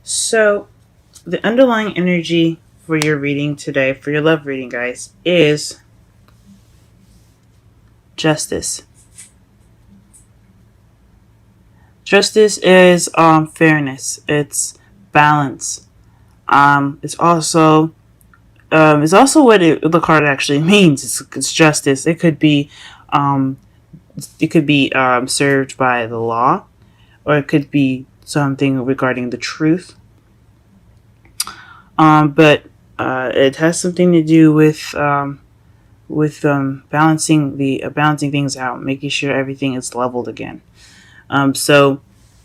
So, the underlying energy for your reading today, for your love reading, guys, is justice. Justice is fairness. It's balance. It's also what the card actually means. It's justice. Um, it could be served by the law, or it could be something regarding the truth. But it has something to do with balancing things out, making sure everything is leveled again. So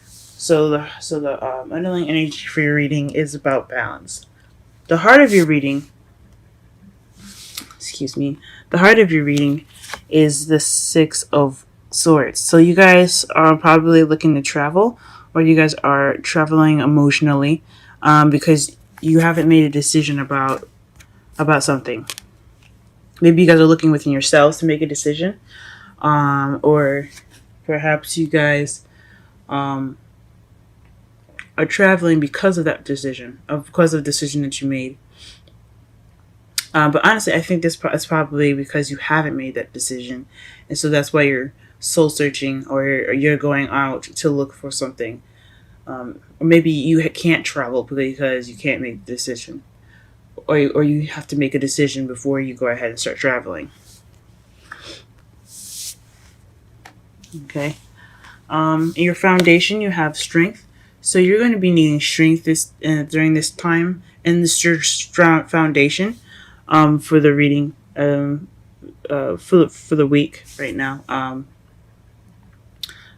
the underlying energy for your reading is about balance. The heart of your reading, excuse me, the heart of your reading is the Six of Swords. So you guys are probably looking to travel, or you guys are traveling emotionally, because you haven't made a decision about something. Maybe you guys are looking within yourselves to make a decision, or perhaps you guys um, are traveling because of that decision, because of the decision that you made. But honestly, I think this is probably because you haven't made that decision, and so that's why you're soul searching, or you're going out to look for something. Or maybe you can't travel because you can't make the decision, or you have to make a decision before you go ahead and start traveling. Okay. In your foundation, you have strength. So you're going to be needing strength during this time, and this is your foundation for the reading for the week right now.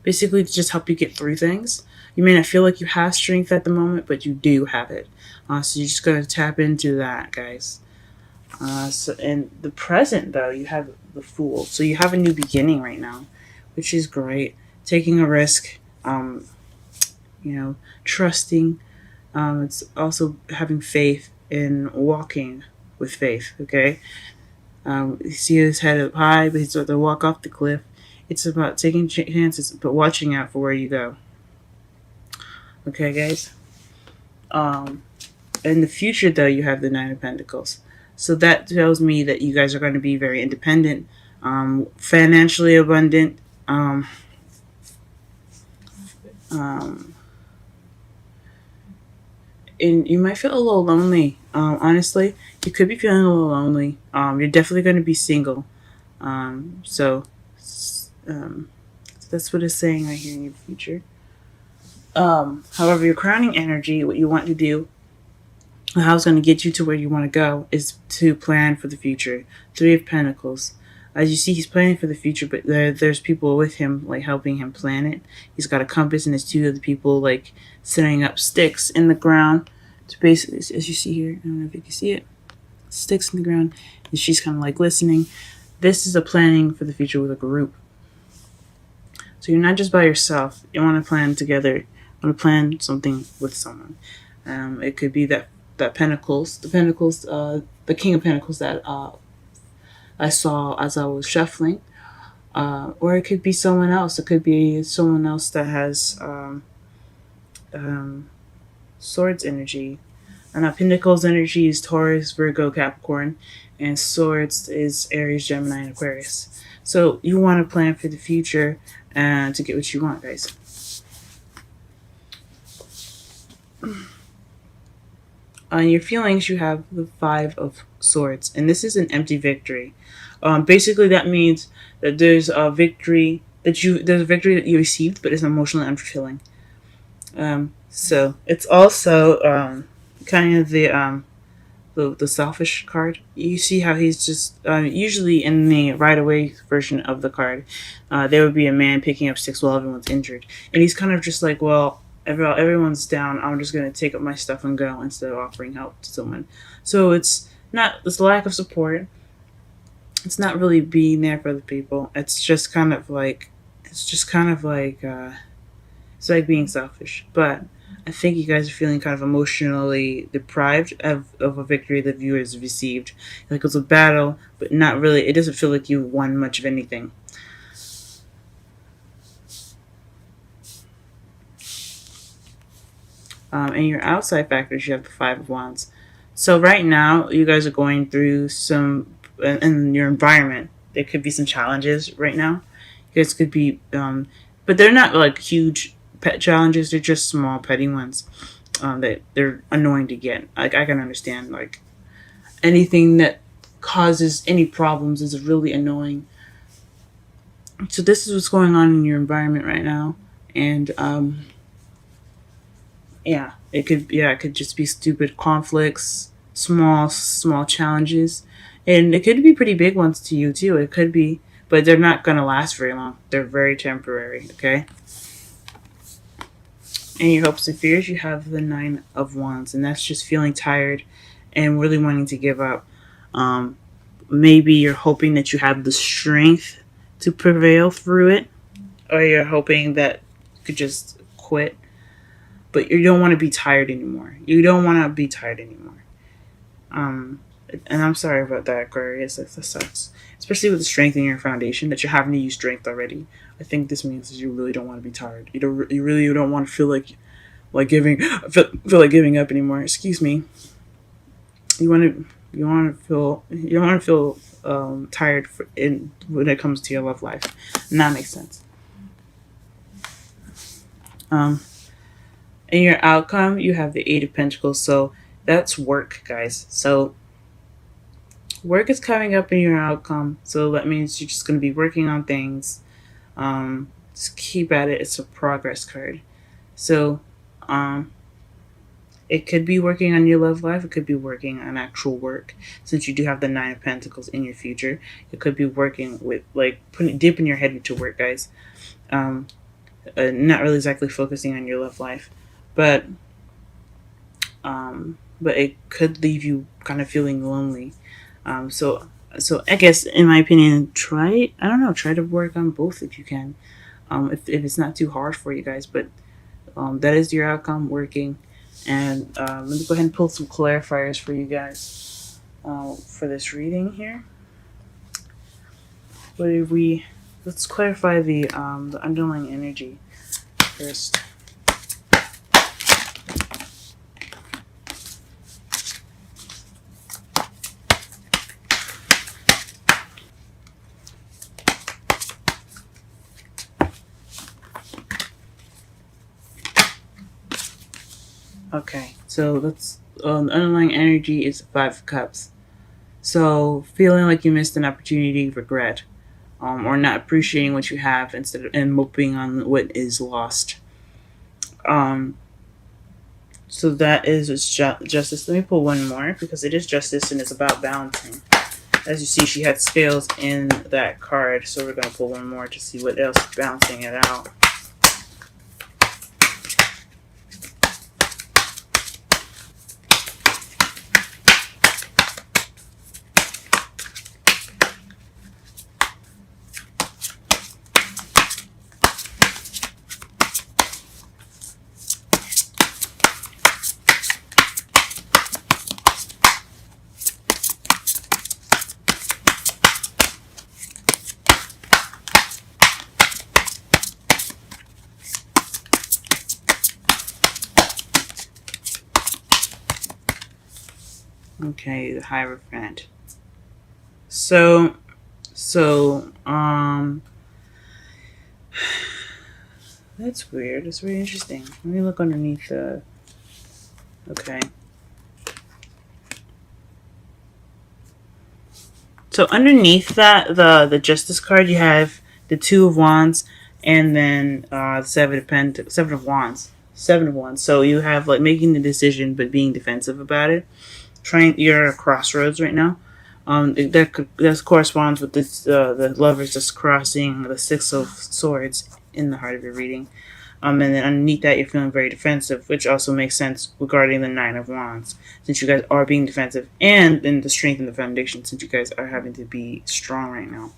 Basically, to just help you get through things. You may not feel like you have strength at the moment, but you do have it. So you're just going to tap into that, guys. So in the present, though, you have the Fool. So you have a new beginning right now, which is great. Taking a risk, trusting. It's also having faith and walking with faith. Okay. You see his head up high, but he's about to walk off the cliff. It's about taking chances, but watching out for where you go. Okay, guys. In the future, though, you have the Nine of Pentacles. So that tells me that you guys are going to be very independent, financially abundant, and you might feel a little lonely. Honestly, you could be feeling a little lonely. You're definitely going to be single. So that's what it's saying right here in your future. However, your crowning energy, what you want to do, how it's going to get you to where you want to go, is to plan for the future. Three of Pentacles. As you see, he's planning for the future, but there's people with him, like, helping him plan it. He's got a compass, and there's two other people, like, setting up sticks in the ground to basically, as you see here, I don't know if you can see it, sticks in the ground, and she's kind of like listening. This is a planning for the future with a group. So you're not just by yourself. You want to plan together. You want to plan something with someone. It could be that Pentacles, the King of Pentacles that I saw as I was shuffling, or it could be someone else. It could be someone else that has Swords energy. And Pentacles energy is Taurus, Virgo, Capricorn, and Swords is Aries, Gemini, and Aquarius. So you want to plan for the future and to get what you want, guys. On your feelings, you have the Five of Swords, and this is an empty victory. Basically, that means that there's a victory that you received, but it's emotionally unfulfilling. So it's also kind of the selfish card. You see how he's just usually in the right away version of the card, there would be a man picking up sticks while everyone's injured, and he's kind of just like, well, everyone's down. I'm just gonna take up my stuff and go instead of offering help to someone. So it's not this lack of support. It's not really being there for the people. It's just kind of like it's like being selfish. But I think you guys are feeling kind of emotionally deprived of a victory that you has received. Like it was a battle, but not really. It doesn't feel like you won much of anything. And your outside factors, you have the Five of Wands. So right now, you guys are going through some in your environment. There could be some challenges right now. You guys could be, but they're not like huge pet challenges. They're just small, petty ones that they're annoying to get. Like I can understand, like anything that causes any problems is really annoying. So this is what's going on in your environment right now, and yeah, it could just be stupid conflicts, small challenges, and it could be pretty big ones to you too. It could be, but they're not gonna last very long. They're very temporary. Okay. In your hopes and fears, you have the Nine of Wands, and that's just feeling tired and really wanting to give up. Um, Maybe you're hoping that you have the strength to prevail through it, or you're hoping that you could just quit, but you don't want to be tired anymore. You don't want to be tired anymore. Um, and I'm sorry about that, Aquarius. That sucks. Especially with the strength in your foundation, that you're having to use strength already. I think this means that you really don't want to be tired. You really don't want to feel like feel like giving up anymore. Excuse me. You want to feel you don't want to feel tired when it comes to your love life, and that makes sense. Um, in your outcome, you have the Eight of Pentacles, so that's work, guys. So work is coming up in your outcome, so that means you're just going to be working on things. Just keep at it. It's a progress card. So it could be working on your love life. It could be working on actual work. Since you do have the Nine of Pentacles in your future, it could be working with like dipping your head into work, guys. Not really exactly focusing on your love life, but it could leave you kind of feeling lonely. So I guess in my opinion, try to work on both if you can. If it's not too hard for you guys, but that is your outcome working. And let me go ahead and pull some clarifiers for you guys for this reading here. Let's clarify the underlying energy first. Okay, so the underlying energy is Five of Cups. So feeling like you missed an opportunity, regret, or not appreciating what you have and moping on what is lost. So that is justice. Let me pull one more because it is justice and it's about balancing. As you see, she had scales in that card, so we're going to pull one more to see what else is balancing it out. Okay, the Hierophant. So, that's weird. It's really interesting. Let me look underneath the. Okay. So underneath that, the Justice card, you have the Two of Wands, and then Seven of Wands. Seven of Wands. So you have like making the decision, but being defensive about it. You're at a crossroads right now. That corresponds with this, the lovers just crossing the Six of Swords in the heart of your reading. And then underneath that, you're feeling very defensive, which also makes sense regarding the Nine of Wands, since you guys are being defensive, and then the strength in the foundation, since you guys are having to be strong right now.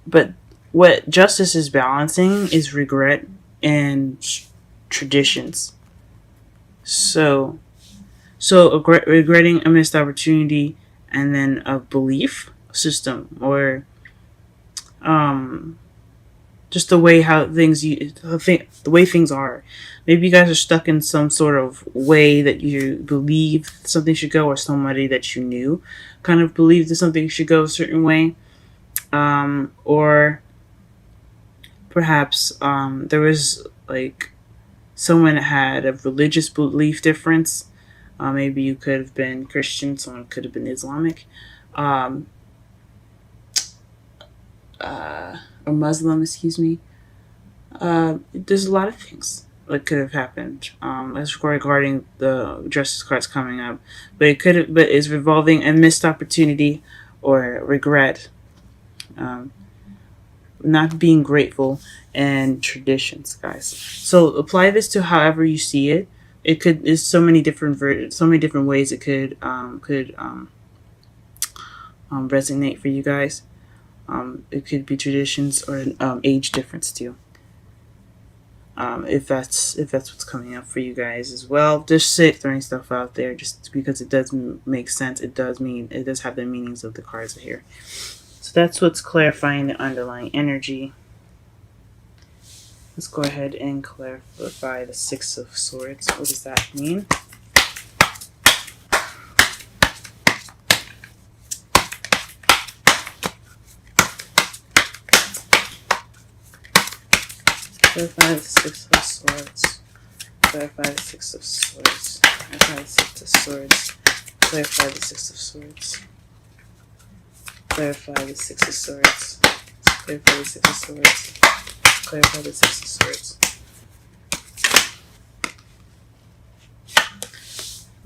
But what justice is balancing is regret and traditions. So regretting a missed opportunity, and then a belief system, or just the way the way things are. Maybe you guys are stuck in some sort of way that you believe something should go, or somebody that you knew kind of believed that something should go a certain way. Or perhaps there was like someone that had a religious belief difference. Maybe you could have been Christian, someone could have been Islamic, um, or Muslim, excuse me. There's a lot of things that could have happened. As regarding the justice cards coming up, but but it's revolving a missed opportunity or regret, um, not being grateful, and traditions, guys. So apply this to however you see it. It could There's so many different ways it could resonate for you guys. It could be traditions or an age difference too. If that's what's coming up for you guys as well. Just sit throwing stuff out there, just because it does make sense. It does have the meanings of the cards here. So that's what's clarifying the underlying energy. Let's go ahead and clarify the Six of Swords. What does that mean? Clarify the Six of Swords. Clarify the Six of Swords. Clarify the Six of Swords. Clarify the Six of Swords. Clarify the Six of Swords. Clarify the Six of Swords. Clarify the Six of Swords.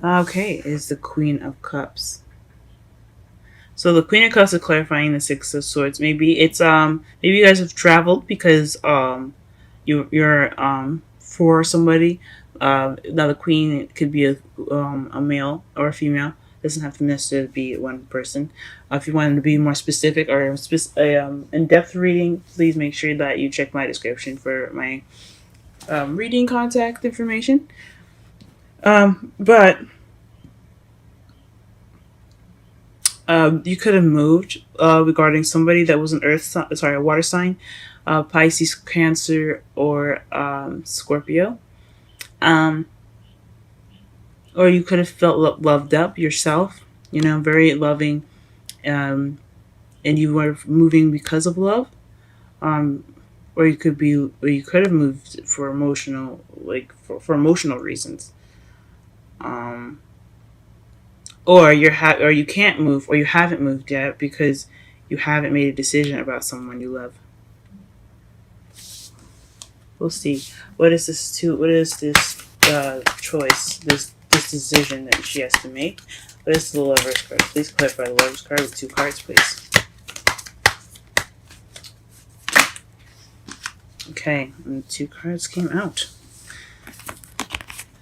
Okay, is the Queen of Cups. So the Queen of Cups is clarifying the Six of Swords. Maybe you guys have traveled because you're for somebody. Now the Queen could be a male or a female. It doesn't have to necessarily be one person. If you wanted to be more specific or in-depth reading, please make sure that you check my description for my reading contact information. But you could have moved regarding somebody that was a water sign, Pisces, Cancer, or Scorpio. Or you could have felt loved up yourself, very loving, and you were moving because of love. Or you could have moved for emotional, for emotional reasons. Or you can't move, or you haven't moved yet because you haven't made a decision about someone you love. We'll see. What is this choice? This decision that she has to make. What is the Lover's card? Please clarify the Lover's card with 2 cards, please. Okay, and 2 cards came out.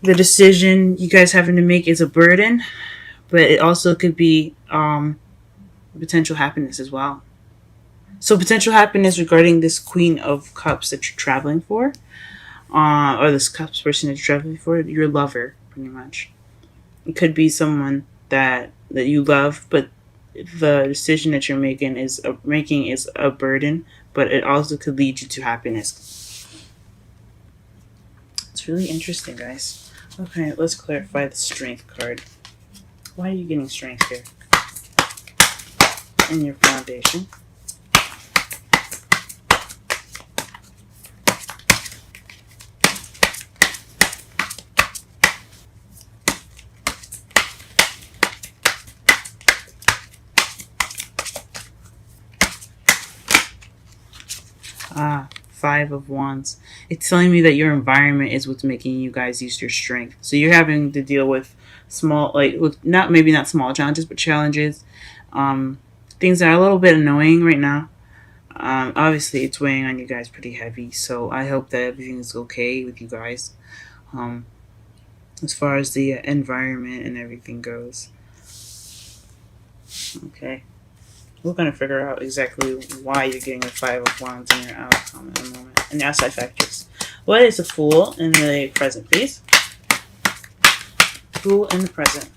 The decision you guys having to make is a burden, but it also could be potential happiness as well. So potential happiness regarding this Queen of Cups that you're traveling for, or this Cups person that you're traveling for, your lover, pretty much. It could be someone that you love, but the decision that you're making is a burden, but it also could lead you to happiness. It's really interesting, guys. Okay, let's clarify the Strength card. Why are you getting strength here? In your foundation. Five of Wands. It's telling me that your environment is what's making you guys use your strength. So you're having to deal with not small challenges, but challenges, things that are a little bit annoying right now. Obviously, it's weighing on you guys pretty heavy. So I hope that everything is okay with you guys, as far as the environment and everything goes. Okay. We're going to figure out exactly why you're getting a 5 of Wands in your outcome in a moment. And the outside factors. What is a Fool in the present, please? Fool in the present.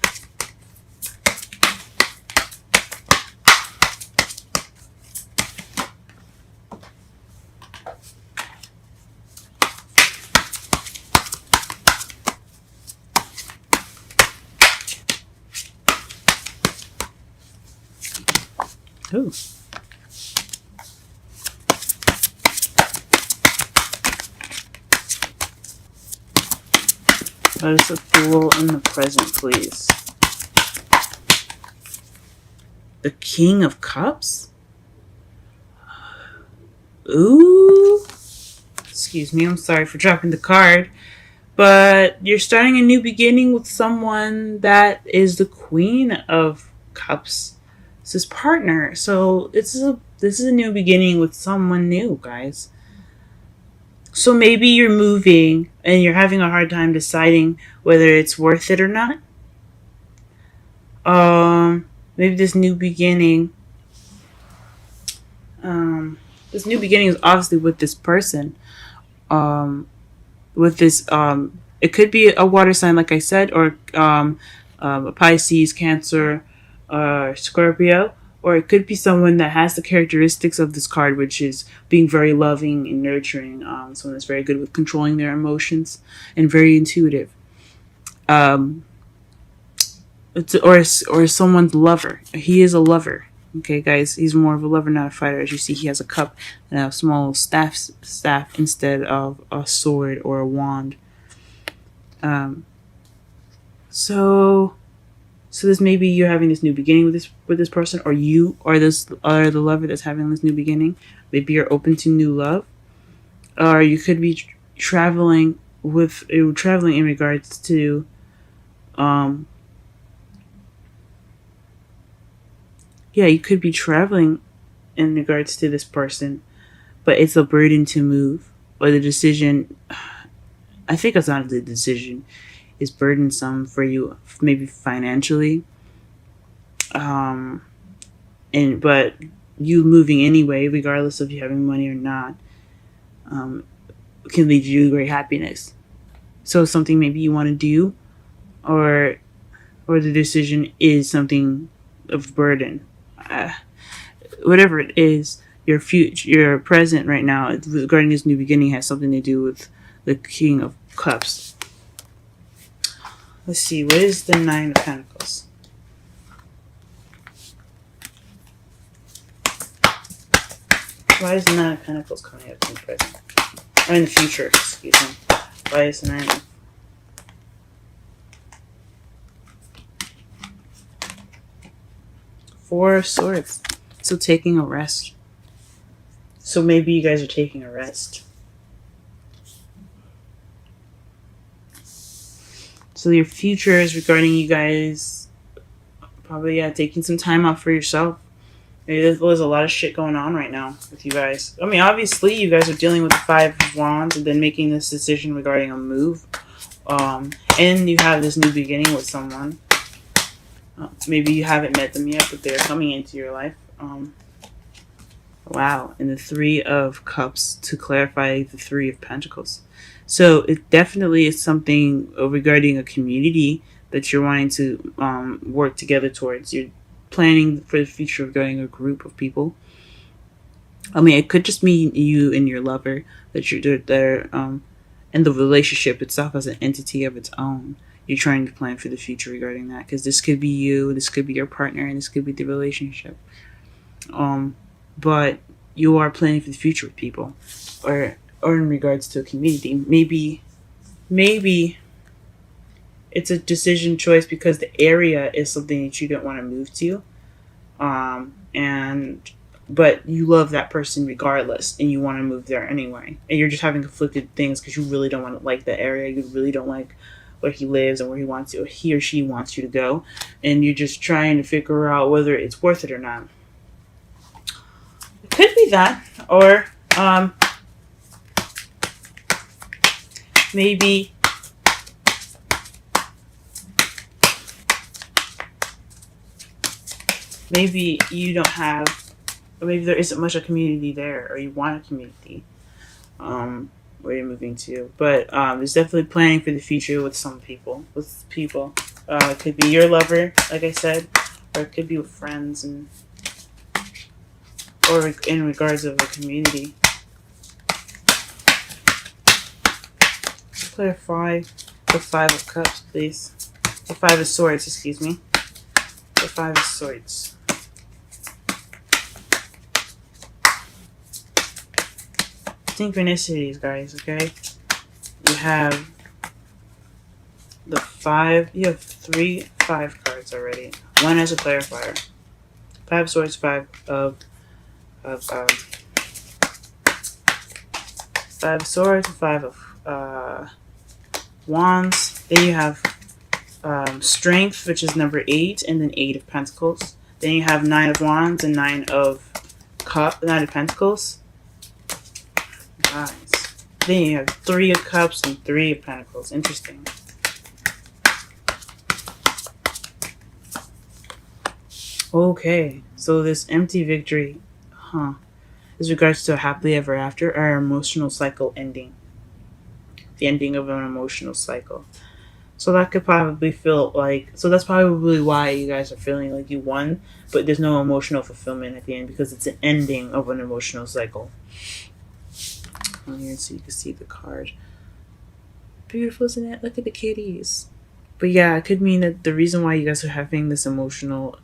Ooh. Let us fool in the present, please. The King of Cups? Ooh. Excuse me, I'm sorry for dropping the card. But you're starting a new beginning with someone that is the Queen of Cups. It's his partner. So this is a new beginning with someone new, guys. So maybe you're moving and you're having a hard time deciding whether it's worth it or not. Maybe this new beginning. This new beginning is obviously with this person. With this, it could be a water sign, like I said, or a Pisces, Cancer, Scorpio, or it could be someone that has the characteristics of this card, which is being very loving and nurturing. Someone that's very good with controlling their emotions and very intuitive. Or someone's lover. He is a lover. Okay, guys, he's more of a lover, not a fighter. As you see, he has a cup and a small staff instead of a sword or a wand. So this may be you're having this new beginning with this person, or you are the lover that's having this new beginning. Maybe you're open to new love, or you could be traveling in regards to you could be traveling in regards to this person, but it's a burden to move. Or the decision, I think it's not the decision, is burdensome for you, maybe financially. But you moving anyway, regardless of you having money or not, can lead you to great happiness. So something maybe you want to do, or the decision is something of burden. Whatever it is, your future, your present right now regarding this new beginning has something to do with the King of Cups. Let's see, what is the Nine of Pentacles? Why is the Nine of Pentacles coming up in the present? Or in the future, excuse me. Why is the Nine of Four of Swords? So taking a rest. So maybe you guys are taking a rest. So your future is regarding you guys probably taking some time out for yourself. Maybe there's a lot of shit going on right now with you guys. I mean, obviously you guys are dealing with the Five of Wands and then making this decision regarding a move. And you have this new beginning with someone. Maybe you haven't met them yet, but they're coming into your life. Wow. And the Three of Cups to clarify the Three of Pentacles. So it definitely is something regarding a community that you're wanting to work together towards. You're planning for the future regarding a group of people. I mean, it could just mean you and your lover that you're there, and the relationship itself as an entity of its own. You're trying to plan for the future regarding that, because this could be you, this could be your partner, and this could be the relationship. But you are planning for the future with people, or in regards to a community. Maybe it's a decision choice because the area is something that you don't want to move to, but you love that person regardless, and you want to move there anyway, and you're just having conflicted things because you really don't want to like the area, you really don't like where he lives and where he or she wants you to go, and you're just trying to figure out whether it's worth it or not. It could be that, or maybe you don't have, or maybe there isn't much of a community there, or you want a community where you're moving to. But there's definitely planning for the future with some people. It could be your lover, like I said, or it could be with friends, or in regards of a community. Clarify the Five of Cups, please. The Five of Swords, excuse me. The Five of Swords. synchronicities, guys. Okay, you have the 5. You have 5 cards already. One as a clarifier. 5 of Swords, of 5 of Swords, 5 of Wands. Then you have Strength, which is number 8, and then 8 of Pentacles. Then you have 9 of Wands and 9 of Pentacles. Nice. Then you have 3 of Cups and 3 of Pentacles. Interesting. Okay, so this empty victory, is regards to a happily ever after, or emotional cycle ending. The ending of an emotional cycle. So that could probably feel like, so that's probably why you guys are feeling like you won, but there's no emotional fulfillment at the end because it's an ending of an emotional cycle. Here, so you can see the card. Beautiful, isn't it? Look at the kitties. But yeah, it could mean that the reason why you guys are having this emotional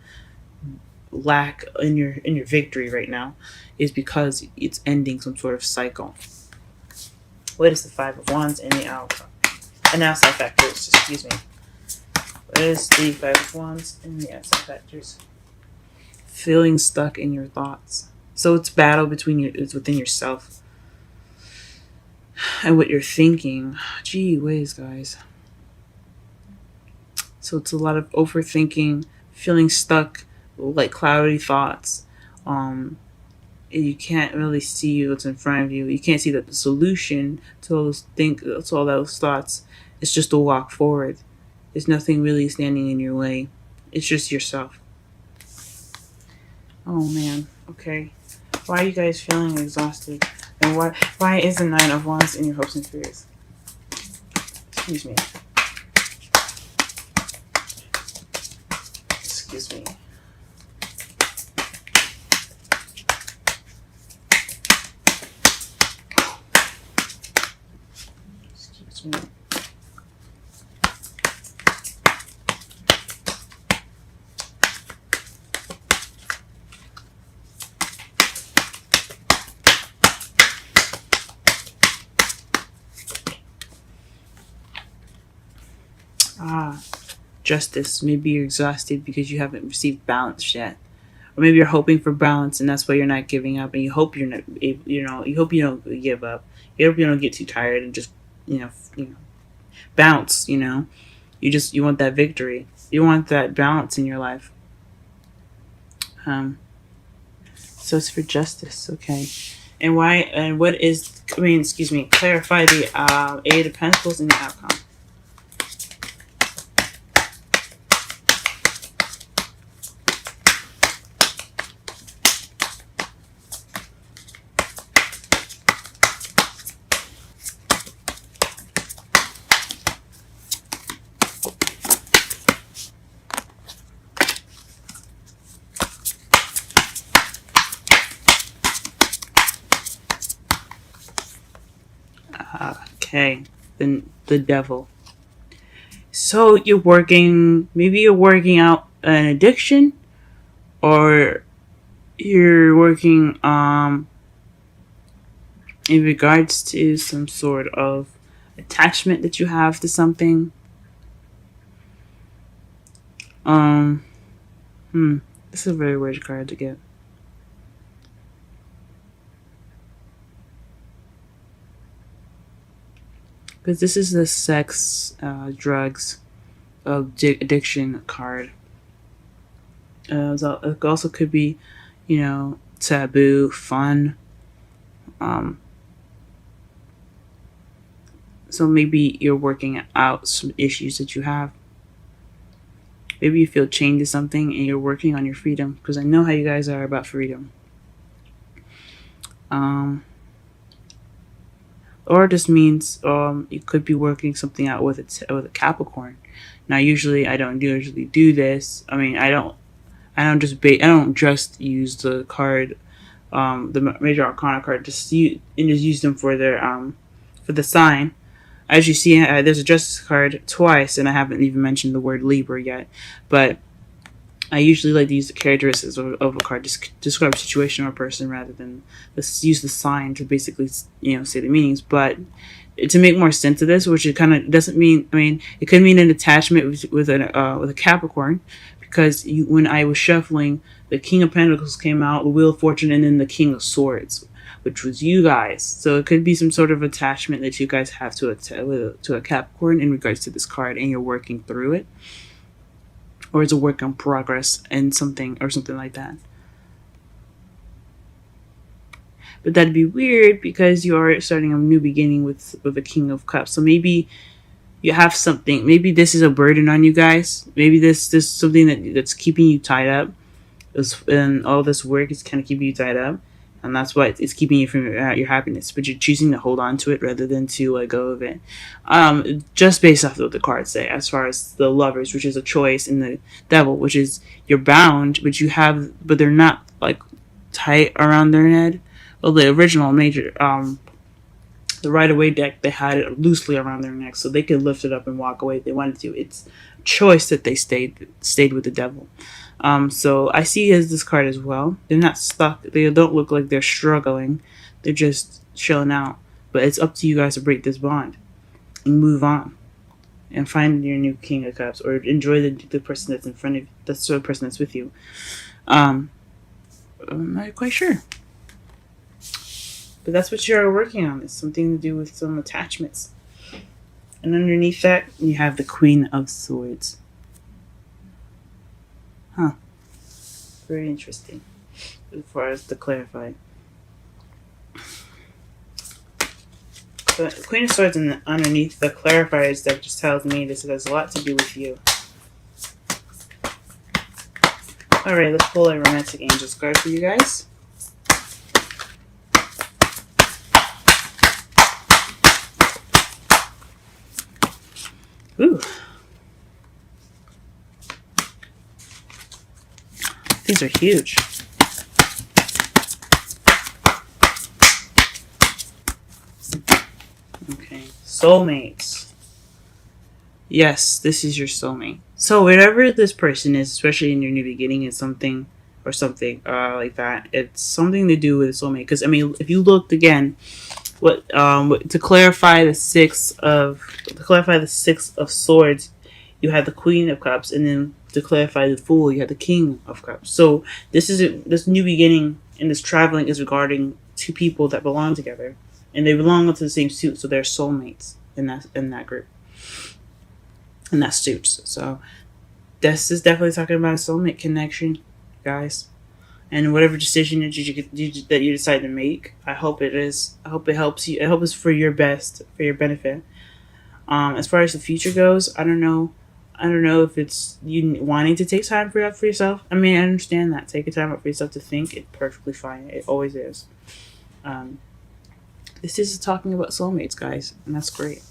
lack in your victory right now is because it's ending some sort of cycle. What is the 5 of Wands and the outcome? And outside factors, excuse me. What is the 5 of Wands and the outside factors? Feeling stuck in your thoughts. So it's battle it's within yourself and what you're thinking. Gee whiz, guys. So it's a lot of overthinking, feeling stuck, like cloudy thoughts. You can't really see what's in front of you. You can't see that the solution to all those thoughts is just to walk forward. There's nothing really standing in your way. It's just yourself. Oh man. Okay. Why are you guys feeling exhausted? And why is the 9 of Wands in your hopes and fears? Excuse me. Excuse me. Excuse me. Justice. Maybe you're exhausted because you haven't received balance yet, or maybe you're hoping for balance, and that's why you're not giving up. And you hope you're not, you hope you don't give up. You hope you don't get too tired and just, bounce. You want that victory. You want that balance in your life. So it's for justice, okay. And why? And what is? Clarify the 8 of Pentacles and the outcome. Okay, then the Devil. So maybe you're working out an addiction, or you're working in regards to some sort of attachment that you have to something. This is a very weird card to get. Because this is the sex, drugs, addiction card. It also could be, taboo, fun. So maybe you're working out some issues that you have. Maybe you feel chained to something and you're working on your freedom. Because I know how you guys are about freedom. Or it just means you could be working something out with a Capricorn. Now, usually I don't usually do this. I mean, I don't just use the card, the Major Arcana card, just use them for their for the sign. As you see, there's a Justice card twice, and I haven't even mentioned the word Libra yet. But I usually like to use the characteristics of a card to describe a situation or a person rather than use the sign to basically, say the meanings. But to make more sense of this, which it kind of doesn't mean. I mean, it could mean an attachment with a Capricorn, because when I was shuffling, the King of Pentacles came out, the Wheel of Fortune, and then the King of Swords, which was you guys. So it could be some sort of attachment that you guys have to a Capricorn in regards to this card, and you're working through it, or it's a work in progress and something like that. But that'd be weird because you are starting a new beginning with the King of Cups. So maybe you have something. Maybe this is a burden on you guys. Maybe this is something that's keeping you tied up. And all this work is kind of keeping you tied up. And that's why it's keeping you from your happiness. But you're choosing to hold on to it rather than to let go of it. Just based off of what the cards say, as far as the Lovers, which is a choice, and the Devil, which is you're bound, but they're not like tight around their head. Well, the original major, the Rider-Waite deck, they had it loosely around their neck, so they could lift it up and walk away if they wanted to. It's a choice that they stayed with the Devil. So I see this card as well. They're not stuck. They don't look like they're struggling. They're just chilling out. But it's up to you guys to break this bond and move on and find your new King of Cups, or enjoy the person that's in front of you. That's the person that's with you. I'm not quite sure. But that's what you're working on. It's something to do with some attachments. And underneath that, you have the Queen of Swords. Huh. Very interesting. As far as to clarify. The Queen of Swords underneath the clarifiers deck just tells me this has a lot to do with you. Alright, let's pull a Romantic Angels card for you guys. Ooh. These are huge. Okay. Soulmates. Yes, this is your soulmate. So whatever this person is, especially in your new beginning, is something like that. It's something to do with a soulmate. Because I mean, if you looked again, to clarify the six of Swords, you had the Queen of Cups, and then to clarify the Fool, you had the King of Cups. So this new beginning and this traveling is regarding two people that belong together, and they belong to the same suit, so they're soulmates in that group, in that suit. So this is definitely talking about a soulmate connection, guys. And whatever decision that you decide to make, I hope it is. I hope it helps you. I hope it's for your best, for your benefit. As far as the future goes, I don't know if it's you wanting to take time for yourself. I mean, I understand that. Take a time out for yourself to think. It's perfectly fine. It always is. This is talking about soulmates, guys, and that's great.